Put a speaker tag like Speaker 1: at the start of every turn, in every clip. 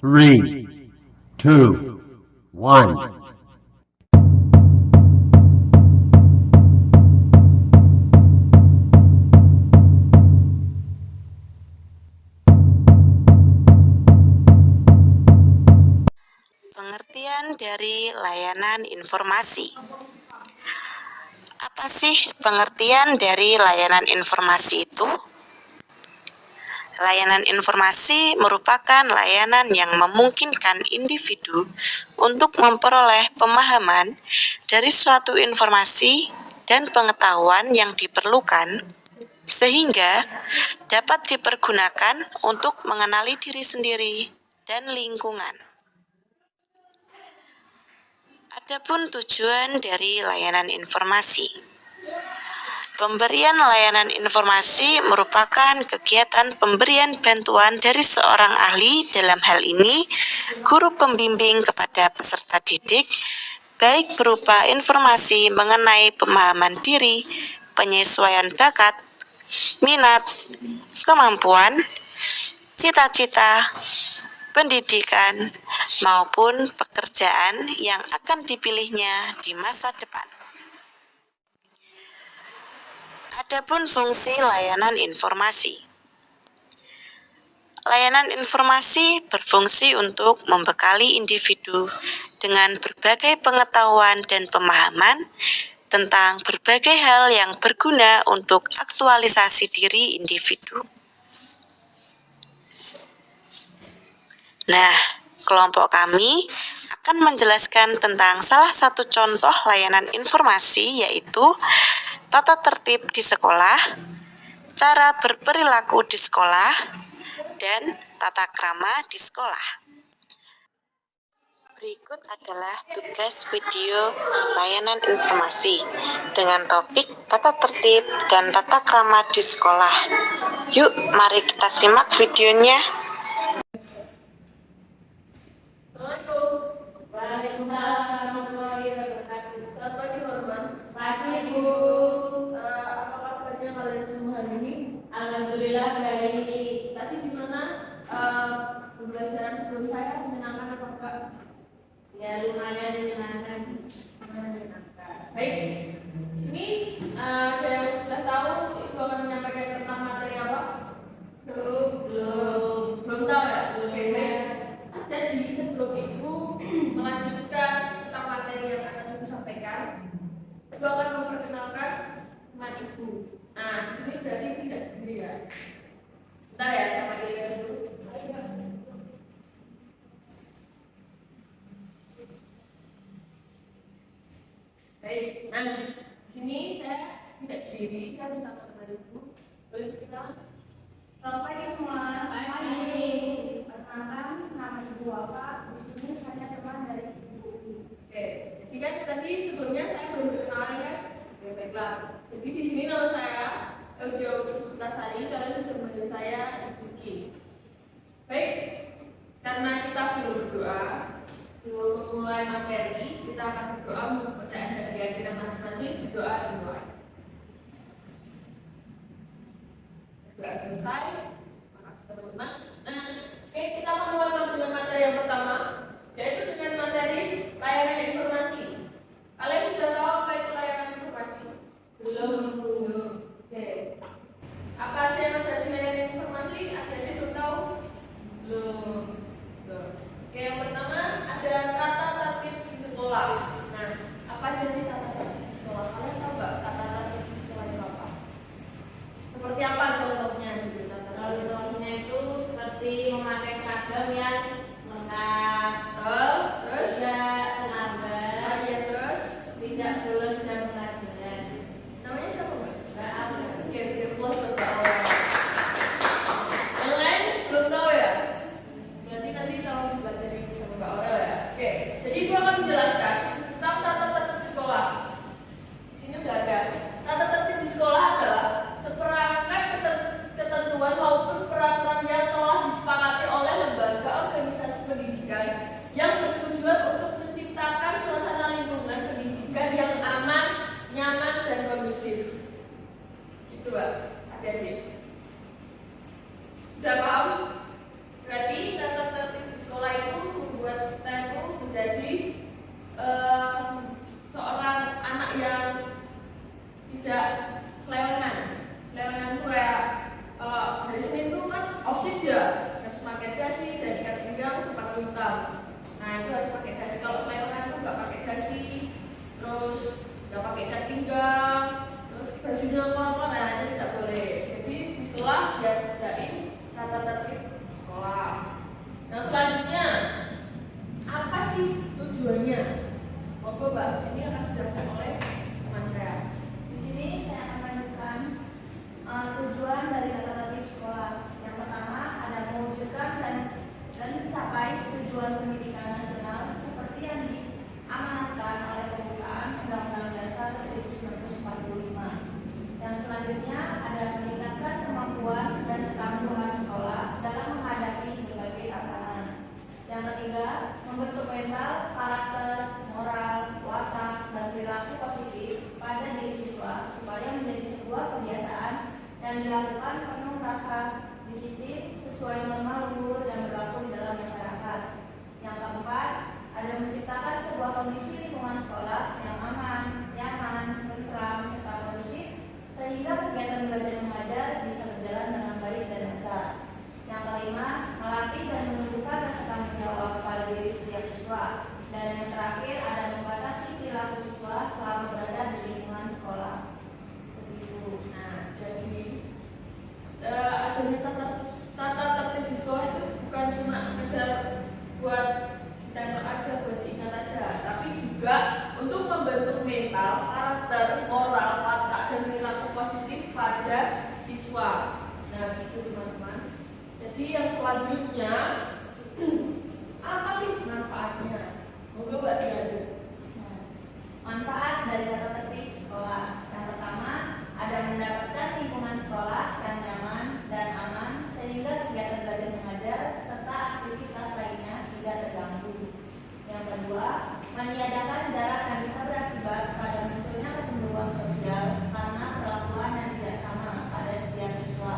Speaker 1: Three, two, one.
Speaker 2: Pengertian dari layanan informasi. Apa sih pengertian dari layanan informasi itu? Layanan informasi merupakan layanan yang memungkinkan individu untuk memperoleh pemahaman dari suatu informasi dan pengetahuan yang diperlukan, sehingga dapat dipergunakan untuk mengenali diri sendiri dan lingkungan. Adapun tujuan dari layanan informasi. Pemberian layanan informasi merupakan kegiatan pemberian bantuan dari seorang ahli, dalam hal ini guru pembimbing, kepada peserta didik, baik berupa informasi mengenai pemahaman diri, penyesuaian bakat, minat, kemampuan, cita-cita, pendidikan, maupun pekerjaan yang akan dipilihnya di masa depan. Adapun fungsi layanan informasi. Layanan informasi berfungsi untuk membekali individu dengan berbagai pengetahuan dan pemahaman tentang berbagai hal yang berguna untuk aktualisasi diri individu. Nah, kelompok kami akan menjelaskan tentang salah satu contoh layanan informasi, yaitu tata tertib di sekolah, cara berperilaku di sekolah, dan tata krama di sekolah. Berikut adalah tugas video layanan informasi dengan topik tata tertib dan tata krama di sekolah. Yuk, mari kita simak videonya.
Speaker 3: Waalaikumsalam warahmatullahi wabarakatuh.
Speaker 4: Selamat pagi, teman-teman.
Speaker 3: Pagi, Bu.
Speaker 4: Apa kabarnya kalian semua hari ini?
Speaker 3: Alhamdulillah baik.
Speaker 4: Tadi gimana pembelajaran sebelum saya? Menyenangkan apa enggak?
Speaker 3: Ya lumayan menyenangkan.
Speaker 4: Baik. Sini ada yang sudah tahu Ibu akan menyampaikan tentang materi apa? Belum tahu ya? Oke, baik. Jadi sebelum Ibu melanjutkan tentang materi yang akan Ibu sampaikan, Ibu akan memperkenalkan teman Ibu. Nah, di sini berarti tidak sendiri ya. Bentar ya, sama dia dulu. Baik, nah di sini saya tidak sendiri, saya bersama teman Ibu. Boleh berkenalan?
Speaker 5: Selamat pagi semua. Pagi. Perkenalkan, nama Ibu Wafa. Di sini saya teman dari Ibu.
Speaker 4: Oke, jadi kan tadi sebelumnya saya belum berkenalan ya. Oke, baiklah. Jadi di sini nama saya Eudio Puspitasari, kalian bisa memanggil saya Ibu Ki. Baik, karena kita belum berdoa, sebelum memulai materi, kita akan berdoa untuk kepercayaan dari kita masing-masing. Berdoa dimulai. Berdoa selesai, makasih teman-teman. Nah, oke, kita akan mulai dengan materi yang pertama, yaitu dengan materi layanan informasi. Kalian sudah tahu apa itu layanan informasi?
Speaker 3: Belum.
Speaker 4: Oke. Apa aja yang ada di layanan informasi? Adik-adik belum tahu?
Speaker 3: Belum.
Speaker 4: Oke, yang pertama ada tata tertib di sekolah. Nah, apa aja sih tata tertib di sekolah? Kalian tahu nggak tata tertib di sekolah itu apa? Seperti apa contohnya gitu tata tertib?
Speaker 3: Contohnya itu seperti memakai seragam yang lengkap,
Speaker 4: Terus?
Speaker 3: tidak terlambat,
Speaker 4: Ya, terus?
Speaker 3: tidak bolos jam pelajaran.
Speaker 4: Namanya siapa Mbak?
Speaker 3: Mbak Alda.
Speaker 4: Oke, plus buat Mbak Aura. Yang lain belum tahu ya? Berarti nanti kalau belajar ibu sama Mbak Aura ya. Oke, jadi ibu akan menjelaskan tentang tata tertib di sekolah. Di sini udah ada. Tata tertib di sekolah adalah seperangkat ketentuan maupun peraturan yang telah disepakati oleh lembaga organisasi pendidikan yang bertujuan untuk menciptakan suasana lingkungan pendidikan yang aman, nyaman, dan kondusif. Itu Mbak, adik-adik. Sudah paham? Berarti tata tertib di sekolah hitam. Nah itu harus pakai dasi. Kalau selewengan itu nggak pakai dasi, terus nggak pakai ikat pinggang, terus bajunya kotor, nah itu tidak boleh. Jadi di sekolah diadain tata tertib sekolah. Nah selanjutnya apa sih tujuannya? Monggo Mbak, ini akan dijelaskan oleh teman saya.
Speaker 5: Di sini saya akan lanjutkan tujuan dari tata tertib sekolah. Yang pertama ada mewujudkan dan mencapai tujuan pendidikan nasional seperti yang diamanatkan oleh pembukaan Undang-Undang Dasar 1945. Yang selanjutnya ada meningkatkan kemampuan dan ketangguhan sekolah dalam menghadapi berbagai tantangan. Yang ketiga, membentuk mental, karakter, moral, watak, dan perilaku positif pada diri siswa supaya menjadi sebuah kebiasaan yang dilakukan penuh rasa disiplin sesuai norma luhur yang berlaku di dalam masyarakat. Yang keempat, ada menciptakan sebuah kondisi lingkungan sekolah yang aman, nyaman, tentram, serta kondusif sehingga kegiatan belajar mengajar bisa berjalan dengan baik dan lancar. Yang kelima, melatih dan menumbuhkan rasa tanggung jawab pada diri setiap siswa. Dan yang terakhir, ada membatasi perilaku siswa selama berada di lingkungan sekolah. Seperti itu.
Speaker 4: Nah, jadi adanya tata tertib di sekolah itu bukan cuma sekedar buat ditempel aja, buat diingat aja, tapi juga untuk membentuk mental, karakter, moral, watak, dan perilaku positif pada siswa. Nah, gitu teman-teman. Jadi yang selanjutnya apa sih manfaatnya? Monggo Mbak dilanjut.
Speaker 5: Manfaat dari tata tertib sekolah. Yang pertama, ada mendapatkan lingkungan sekolah yang nyaman dan aman sehingga kegiatan belajar mengajar serta aktivitas lainnya tidak terganggu. Yang kedua, meniadakan jarak yang bisa berakibat pada munculnya kecemburuan sosial karena perlakuan yang tidak sama pada setiap siswa.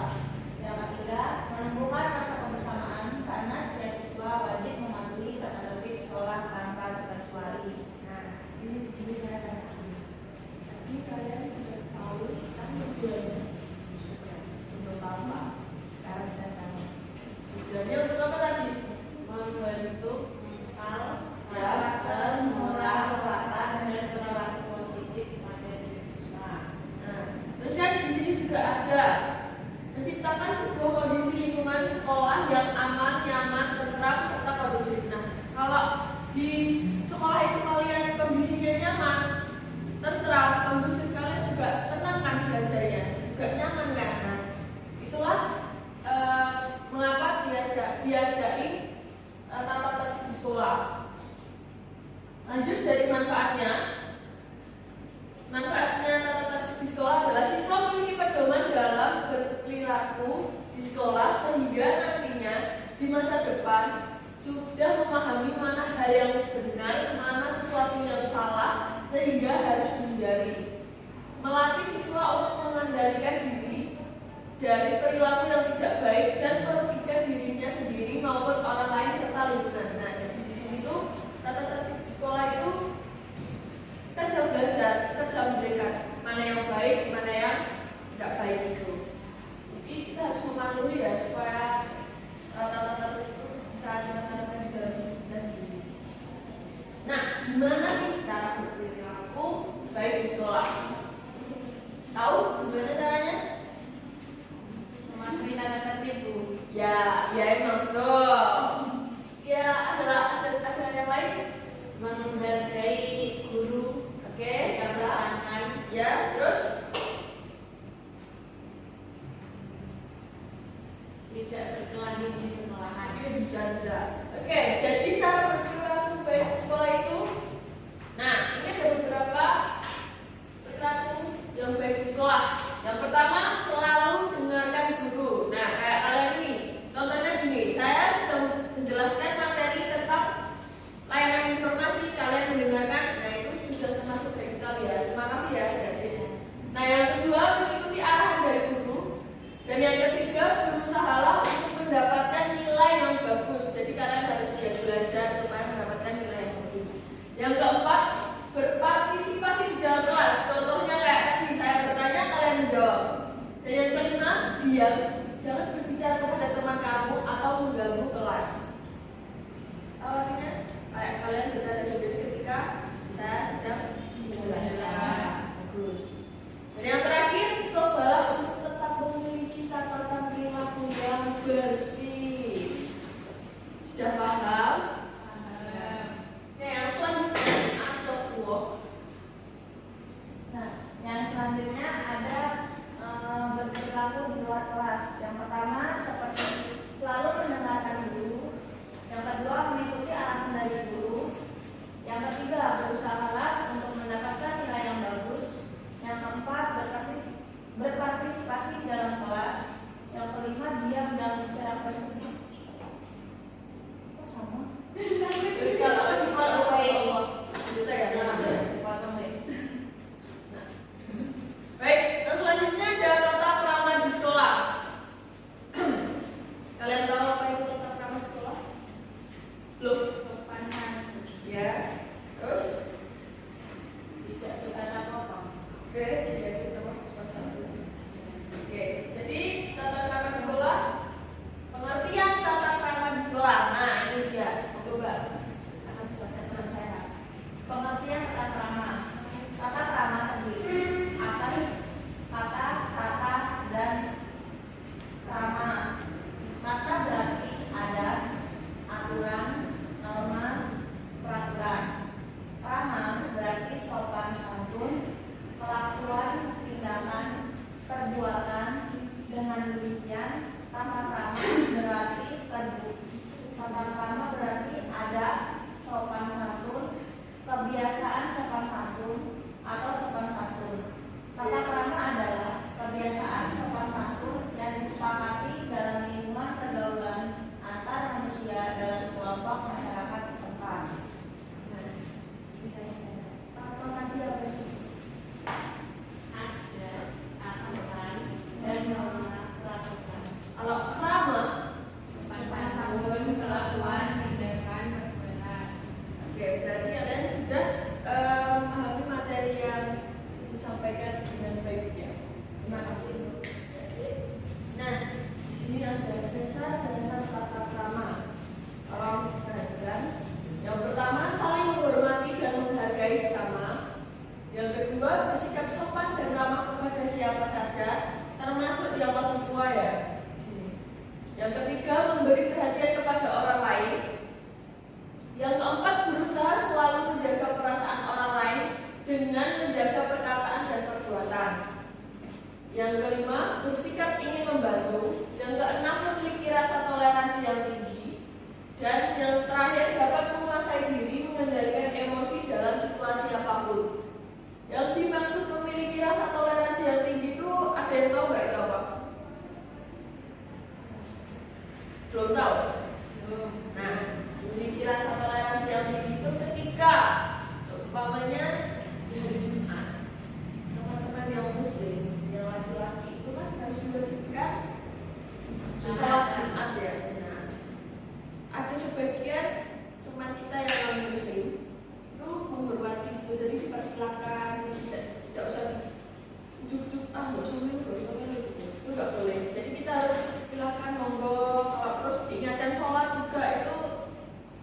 Speaker 5: Yang ketiga, menumbuhkan rasa kebersamaan karena setiap siswa wajib mematuhi tata tertib sekolah tanpa terkecuali.
Speaker 4: Nah, ini di sini saya katakan. Tapi kalian sudah tahu kan tujuannya sudah untuk apa? Sekarang saya tahu. Tujuannya untuk apa tadi?
Speaker 3: Membentuk mental,
Speaker 4: Ya.
Speaker 3: karakter, moral, watak, dan perilaku positif pada diri siswa.
Speaker 4: Nah, terus kan di sini juga ada menciptakan sebuah kondisi lingkungan sekolah yang aman, nyaman, tentram, serta kondusif. Nah, kalau di sekolah itu kalian kondisinya nyaman, tentram, kondusif, kalian juga tenang kan belajarnya, juga nyaman kan? Nah, itulah mengapa diadai tata tertib di sekolah. Lanjut dari manfaatnya. Manfaatnya tata tertib di sekolah adalah siswa memiliki pedoman dalam berperilaku di sekolah sehingga nantinya di masa depan sudah memahami mana hal yang benar, mana sesuatu yang salah sehingga harus dihindari. Melatih siswa untuk mengendalikan diri dari perilaku yang tidak baik dan merugikan dirinya sendiri maupun orang lain serta lingkungan. Nah, jadi di sini tuh tata tertib di sekolah itu kita bisa belajar, kita bisa membedakan mana yang baik, mana yang tidak baik itu. Jadi kita harus mematuhi ya supaya tata tertib itu bisa kita terapkan di dalam hidup kita sendiri. Nah, gimana sih cara berperilaku baik di sekolah? Tahu gimana caranya?
Speaker 3: Mematuhi tata tertib, Bu.
Speaker 4: Ya emang betul. Ya ada yang lain.
Speaker 3: Menghargai guru,
Speaker 4: Oke,
Speaker 3: bisa.
Speaker 4: bisa. Ya, terus
Speaker 3: Tidak berkelahi di sekolahan.
Speaker 4: bisa. Oke, jadi cara berperilaku baik di sekolah itu. Nah, ini ada beberapa perilaku yang baik di sekolah. Yang pertama, selalu dengarkan guru. Nah, kayak kalian ini, contohnya gini, saya sudah menjelaskan materi tentang layanan informasi, kalian mendengarkan, nah itu sudah termasuk baik sekali ya. Terima kasih ya adik-adik. Nah, yang kedua, mengikuti arahan dari guru. Dan yang ketiga, berusahalah untuk mendapatkan nilai yang bagus. Jadi kalian harus giat belajar supaya mendapatkan nilai yang bagus. Yang keempat, berpartisipasi di dalam kelas. Contohnya kayak tadi saya bertanya, kalian menjawab. Dan yang kelima, diam. Jangan berbicara kepada teman kamu atau mengganggu kelas. Ya. Terus
Speaker 3: Tidak berkata kotor.
Speaker 4: oke, tidak kita masuk sopan santun. Oke, jadi tata krama di sekolah, pengertian tata krama di sekolah. Nah, ini dia. Coba akan silakan teman saya.
Speaker 5: Pengertian tata krama. Tata krama terdiri atas kata, tata, dan krama. Tata berarti adat, aturan, norma, peraturan. Krama berarti sopan santun, kelakuan, tindakan, perbuatan. Dengan demikian, tata krama berarti tata krama berarti adat, sopan santun, kebiasaan sopan santun atau sopan santun. Tata krama adalah kebiasaan sopan santun yang disepakati dalam lingkungan pergaulan antar manusia dalam kelompok masyarakat setempat.
Speaker 4: Nah, misalnya tata tadi apa sih?
Speaker 3: Ada aturan dan norma peraturan.
Speaker 4: Kalau krama,
Speaker 3: Sopan santun, kelakuan, tindakan, perbuatan.
Speaker 4: oke, berarti kalian sudah memahami materi yang Ibu sampaikan dengan baik ya. Terima kasih Bu. Nah, di sini ada dasar-dasar tata krama. Kalau perhatikan, yang pertama saling menghormati dan menghargai sesama. Yang kedua bersikap sopan dan ramah kepada siapa saja, termasuk yang lebih tua ya. Di sini. Yang ketiga memberi perhatian kepada orang lain. Yang keempat berusaha selalu menjaga perasaan orang lain dengan menjaga perkataan dan perbuatan. Yang kelima bersikap ingin membantu. Yang keenam memiliki rasa toleransi yang tinggi. Dan yang terakhir dapat menguasai diri mengendalikan emosi dalam situasi apapun. Yang dimaksud memiliki rasa toleransi yang tinggi itu ada yang tahu nggak itu apa? Belum tahu? Nah, memiliki rasa toleransi yang tinggi itu ketika umpamanya di hari Jumat, teman-teman yang muslim, yang laki-laki itu kan harus diwajibkan sholat Jumat ya. Nah, ada sebagian teman kita yang non muslim itu menghormati itu, jadi dipersilakan, tidak usah duduk nggak usah minum itu nggak boleh. Jadi kita harus silakan monggo. Terus diingatkan sholat juga itu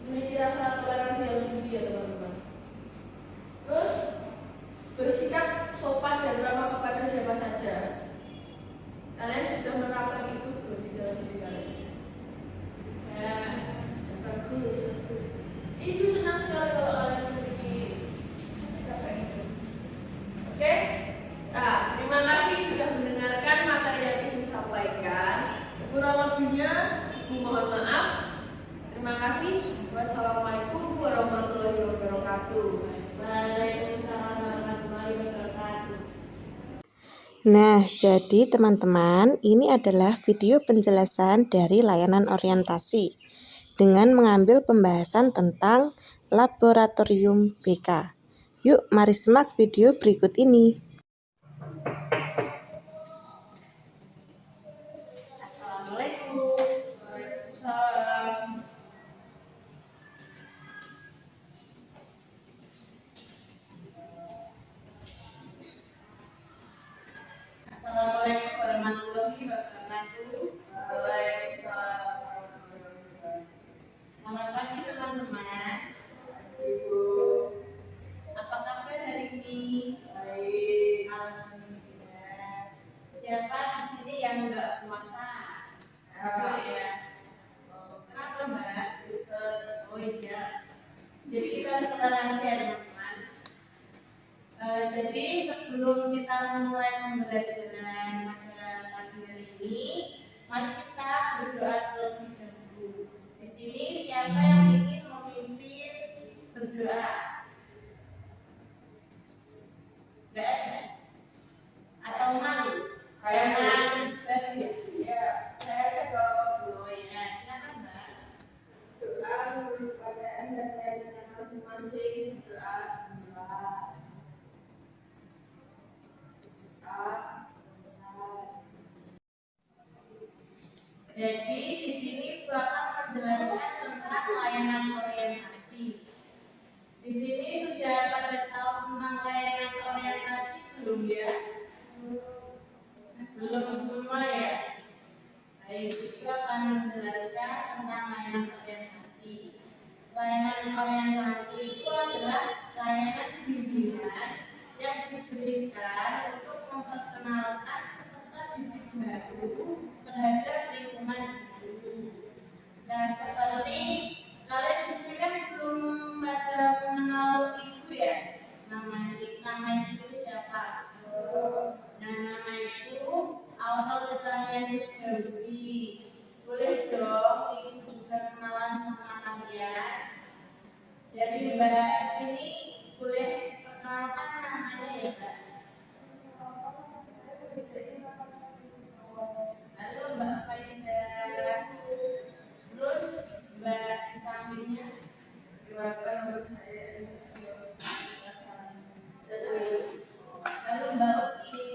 Speaker 4: memiliki rasa toleransi yang tinggi ya teman-teman. Terus bersikap sopan dan ramah kepada siapa saja. Kalian sudah menerapkan itu belum di dalam diri kalian? Ya, bagus. Ibu senang sekali kalau kalian memiliki sikap kayak gitu. Oke? Nah, terima kasih sudah mendengarkan materi yang Ibu sampaikan. Kurang lebihnya Ibu mohon maaf. Terima kasih. Wassalamualaikum warahmatullahi wabarakatuh.
Speaker 3: Waalaikumsalam warahmatullahi wabarakatuh.
Speaker 2: Nah, jadi teman-teman, ini adalah video penjelasan dari layanan orientasi dengan mengambil pembahasan tentang laboratorium BK. Yuk, mari simak video berikut ini.
Speaker 3: Assalamualaikum.
Speaker 4: Waalaikumsalam.
Speaker 3: Assalamualaikum warahmatullahi wabarakatuh.
Speaker 4: Waalaikumsalam.
Speaker 3: Selamat pagi teman-teman.
Speaker 4: Ibu.
Speaker 3: Apa kabar hari ini?
Speaker 4: Baik.
Speaker 3: Alhamdulillah. Siapa di sini yang nggak puasa? Jujur ya. Oh, kenapa Mbak? Oh iya. Jadi kita harus toleransi ya teman-teman. Jadi sebelum kita memulai pembelajaran pada pagi hari ini, mari kita berdoa terlebih dahulu. Di sini siapa yang ingin memimpin berdoa? Enggak ada? Atau malu? Karena baru ya?
Speaker 4: Ya, saya jawab dulu.
Speaker 3: Oh ya, silakan Mbak.
Speaker 4: Doa menurut bacaan dan keyakinan masing-masing. Doa.
Speaker 3: Jadi di sini Ibu akan menjelaskan tentang layanan orientasi. layanan orientasi itu adalah layanan bimbingan yang diberikan untuk memperkenalkan peserta didik baru terhadap lingkungan guru. Nah, seperti kalian di sini kan belum pada mengenal ibu ya. Nama ibu siapa? Nah, nama ibu awal letarnya Firdausi. Boleh dong ibu juga kenalan sama kalian. Dari Mbak sini boleh perkenalkan namanya ya, Mbak. Halo Mbak Faiza. Terus Mbak di sampingnya. Halo Mbak Oki.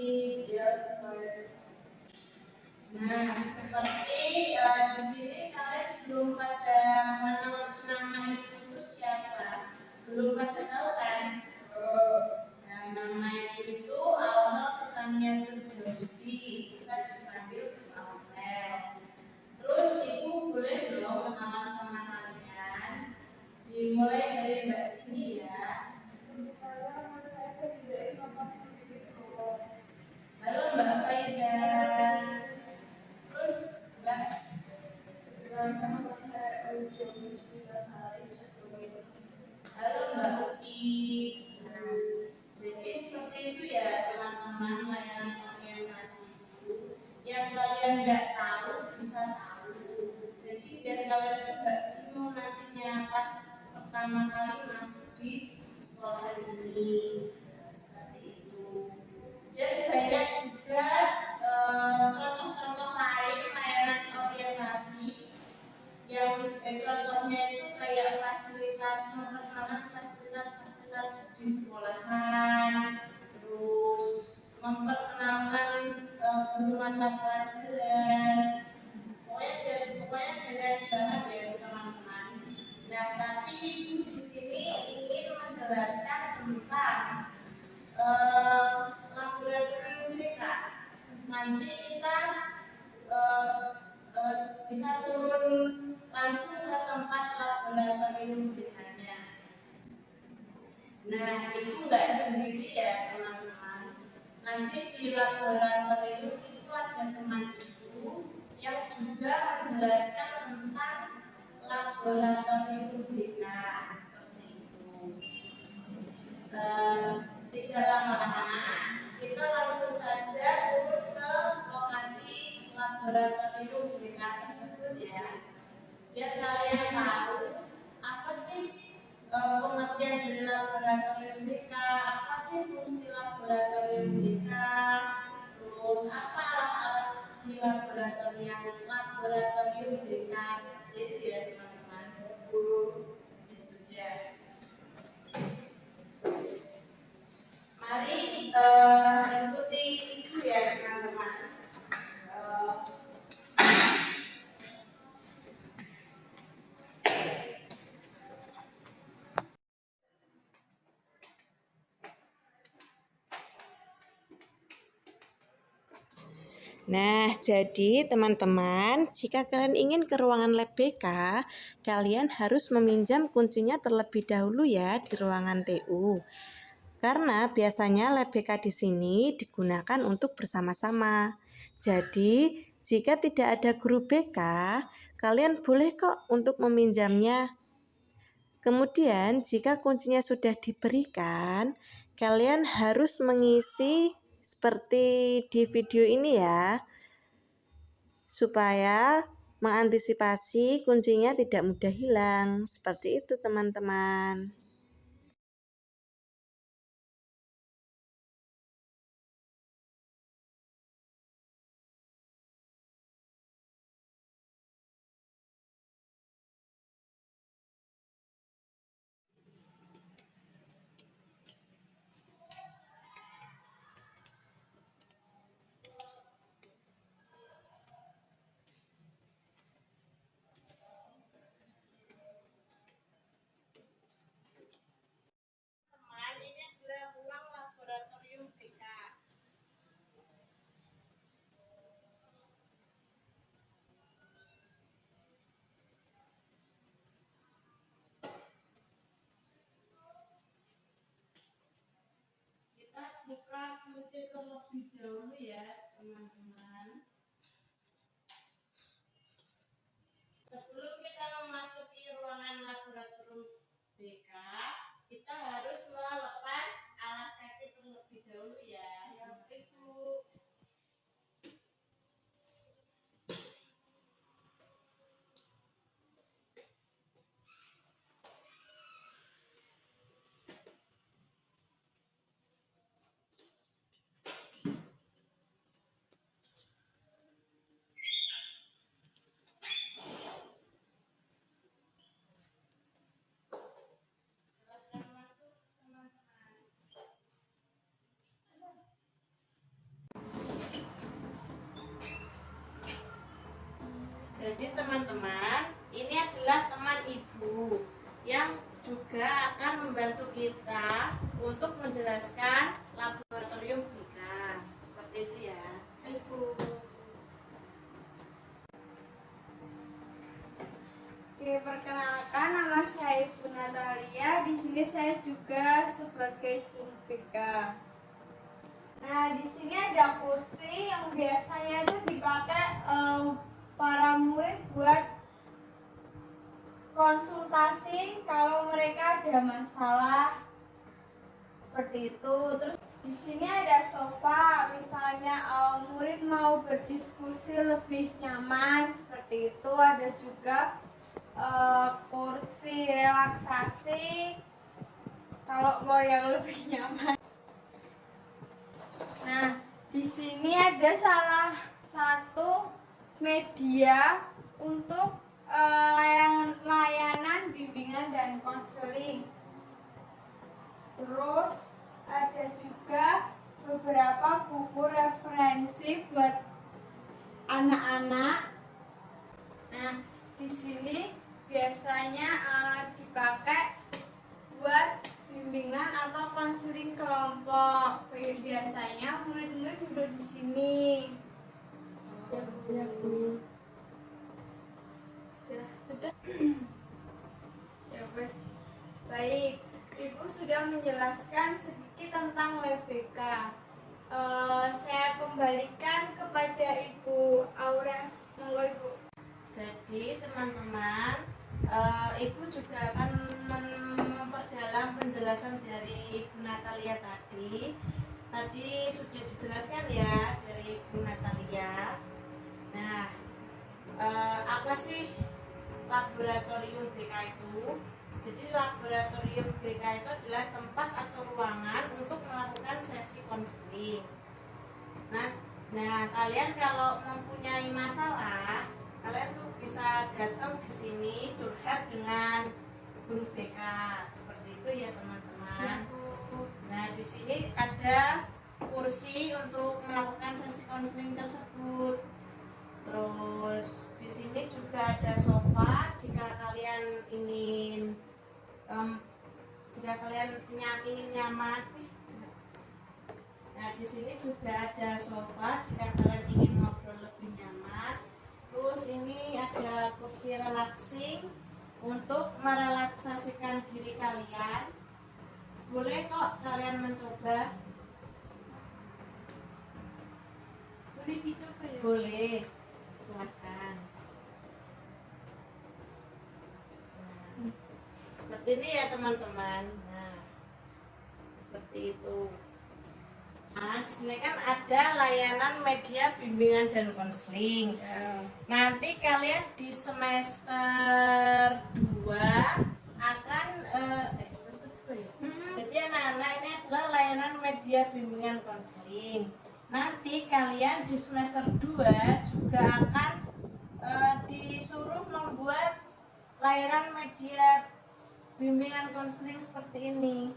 Speaker 3: Nah, seperti di sini kalian belum pada mengenal nama ibu itu siapa? Belum pada tahu kan? Nah, nama ibu itu awal ketanya Firdausi, bisa dipanggil Awal. Terus ibu boleh dong kenalan sama kalian. Dimulai dari Mbak sini ya. Halo Mbak Faiza. Terus Mbak. Halo Mbak Uki. Nah, jadi seperti itu ya teman-teman layanan orientasi itu. Yang kalian nggak tahu bisa tahu. Jadi biar kalian tuh nggak bingung nantinya pas pertama kali masuk di sekolah ini. Seperti itu. Dan banyak juga contoh-contoh lain layanan orientasi yang contohnya itu kayak fasilitas memperkenalkan fasilitas-fasilitas di sekolahan, terus memperkenalkan guru mata pelajaran, pokoknya banyak banget ya teman-teman. Nah, tapi di sini ingin menjelaskan tentang laboratorium BK. Nanti kita bisa turun langsung ke tempat laboratorium BK-nya. Nah, itu nggak sendiri ya teman-teman. Nanti di laboratorium itu ada teman ibu yang juga menjelaskan tentang laboratorium BK seperti itu. Tidak lama-lama, kita langsung saja turun ke lokasi laboratorium BK tersebut ya. Biar kalian tahu apa sih pengertian dari laboratorium BK, apa sih fungsi laboratorium BK, terus apa alat-alat di laboratorium BK seperti itu ya teman-teman. Ya sudah. Mari ikuti itu ya teman-teman. Nah, jadi teman-teman, jika kalian ingin ke ruangan lab BK, kalian harus meminjam kuncinya terlebih dahulu ya di ruangan TU. Karena biasanya lab BK di sini digunakan untuk bersama-sama. Jadi, jika tidak ada guru BK, kalian boleh kok untuk meminjamnya. Kemudian, jika kuncinya sudah diberikan, kalian harus mengisi seperti di video ini ya, supaya mengantisipasi kuncinya tidak mudah hilang. Seperti itu teman-teman. ikuti terlebih dahulu ya teman-teman. Sebelum kita memasuki ruangan laboratorium BK, kita harus melepas alas kaki terlebih dahulu ya. Ya, Ibu. Silakan masuk teman-teman. Jadi teman-teman, ini adalah teman ibu yang juga akan membantu kita untuk menjelaskan laboratorium BK. Seperti itu ya.
Speaker 5: Ibu. Oke, perkenalkan nama saya Ibu Natalia. Di sini saya juga sebagai juru BK. Nah, di sini ada kursi yang biasanya itu dipakai para murid buat konsultasi kalau mereka ada masalah seperti itu. Terus di sini ada sofa, misalnya murid mau berdiskusi lebih nyaman seperti itu. Ada juga kursi relaksasi kalau mau yang lebih nyaman. Nah, di sini ada salah satu media untuk layanan bimbingan dan konseling. Terus ada juga beberapa buku referensi buat anak-anak. Nah, di sini biasanya dipakai buat bimbingan atau konseling kelompok. Biasanya murid-murid duduk di sini. Ya, Bu. Sudah. Ya, Bos. Baik, Ibu sudah menjelaskan sedikit tentang LBK. Saya kembalikan kepada Ibu Aura. Monggo, Ibu.
Speaker 3: Jadi teman-teman, Ibu juga akan memperdalam penjelasan dari Ibu Natalia tadi. Tadi sudah dijelaskan ya dari Ibu Natalia. Nah, apa sih laboratorium BK itu? Jadi laboratorium BK itu adalah tempat atau ruangan untuk melakukan sesi konseling. Nah, kalian kalau mempunyai masalah, kalian tuh bisa datang ke sini curhat dengan guru BK. Seperti itu ya teman-teman. Nah, di sini ada kursi untuk melakukan sesi konseling tersebut. Terus di sini juga ada sofa jika kalian ingin ingin nyaman. Nah, di sini juga ada sofa jika kalian ingin ngobrol lebih nyaman. Terus ini ada kursi relaxing untuk merelaksasikan diri kalian. Boleh kok kalian mencoba.
Speaker 5: Boleh dicoba ya?
Speaker 3: Boleh, silakan. Nah, seperti ini ya teman-teman. Nah, seperti itu. Nah, di sini kan ada layanan media bimbingan dan konseling. Nanti kalian di semester 2 akan semester 2 ya. Jadi anak-anak ini adalah layanan media bimbingan konseling. Nanti kalian di semester 2 juga akan disuruh membuat layanan media bimbingan konseling seperti ini.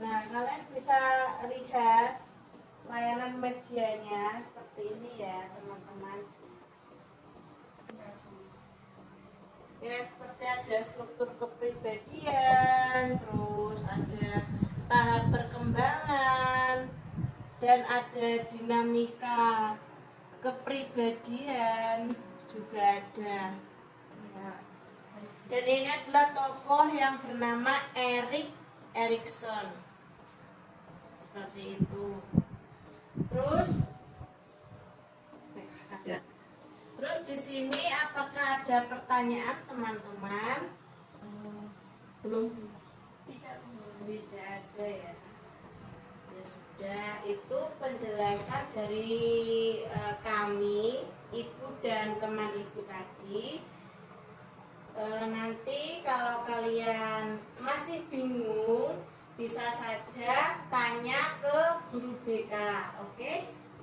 Speaker 3: Nah, kalian bisa lihat layanan medianya seperti ini ya teman-teman. Ya, seperti ada struktur kepribadian, terus ada tahap perkembangan, dan ada dinamika kepribadian juga ada. Dan ini adalah tokoh yang bernama Erik Erikson. seperti itu. Terus
Speaker 4: Ya.
Speaker 3: terus di sini apakah ada pertanyaan teman-teman?
Speaker 4: Belum.
Speaker 3: Tidak ada ya. Ya sudah, itu penjelasan dari kami, ibu dan teman ibu tadi. Nanti kalau kalian masih bingung, bisa saja tanya ke guru BK, oke?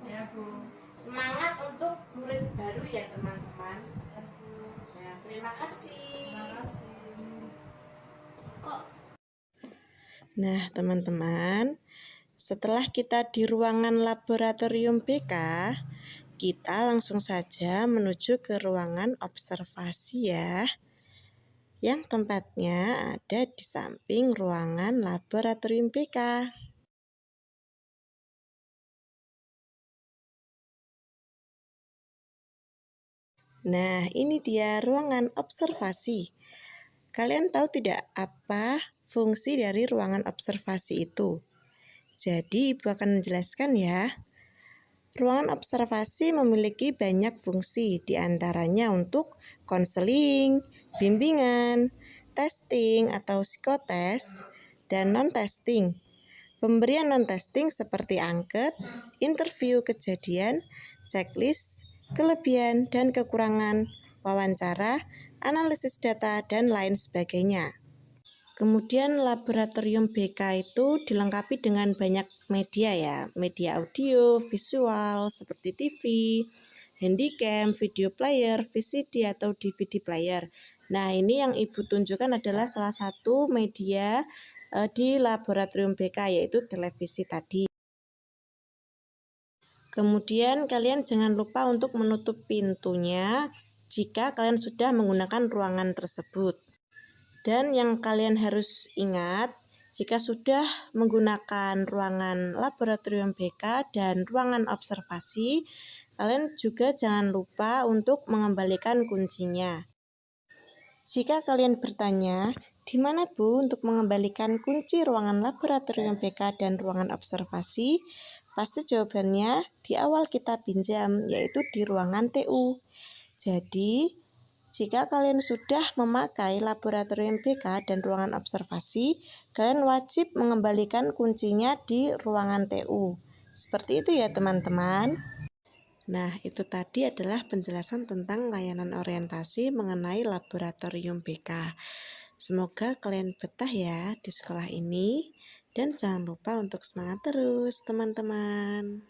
Speaker 4: Ya, Bu.
Speaker 3: Semangat untuk murid baru ya teman-teman.
Speaker 4: Ya, Bu.
Speaker 3: Ya, terima kasih.
Speaker 4: Terima kasih.
Speaker 2: Nah, teman-teman, setelah kita di ruangan laboratorium BK, kita langsung saja menuju ke ruangan observasi ya, yang tempatnya ada di samping ruangan laboratorium BK. Nah, ini dia ruangan observasi. Kalian tahu tidak apa fungsi dari ruangan observasi itu? Jadi, Ibu akan menjelaskan ya. Ruangan observasi memiliki banyak fungsi, diantaranya untuk konseling, bimbingan, testing atau psikotes, dan non-testing. Pemberian non-testing seperti angket, interview kejadian, checklist, kelebihan dan kekurangan, wawancara, analisis data, dan lain sebagainya. Kemudian laboratorium BK itu dilengkapi dengan banyak media ya, media audio, visual seperti TV, handycam, video player, VCD atau DVD player. Nah, ini yang Ibu tunjukkan adalah salah satu media di laboratorium BK, yaitu televisi tadi. Kemudian kalian jangan lupa untuk menutup pintunya jika kalian sudah menggunakan ruangan tersebut. Dan yang kalian harus ingat, jika sudah menggunakan ruangan laboratorium BK dan ruangan observasi, kalian juga jangan lupa untuk mengembalikan kuncinya. Jika kalian bertanya, di mana Bu untuk mengembalikan kunci ruangan laboratorium BK dan ruangan observasi? Pasti jawabannya di awal kita pinjam, yaitu di ruangan TU. Jadi, jika kalian sudah memakai laboratorium BK dan ruangan observasi, kalian wajib mengembalikan kuncinya di ruangan TU. Seperti itu ya teman-teman. Nah, itu tadi adalah penjelasan tentang layanan orientasi mengenai laboratorium BK. Semoga kalian betah ya di sekolah ini. Dan jangan lupa untuk semangat terus teman-teman.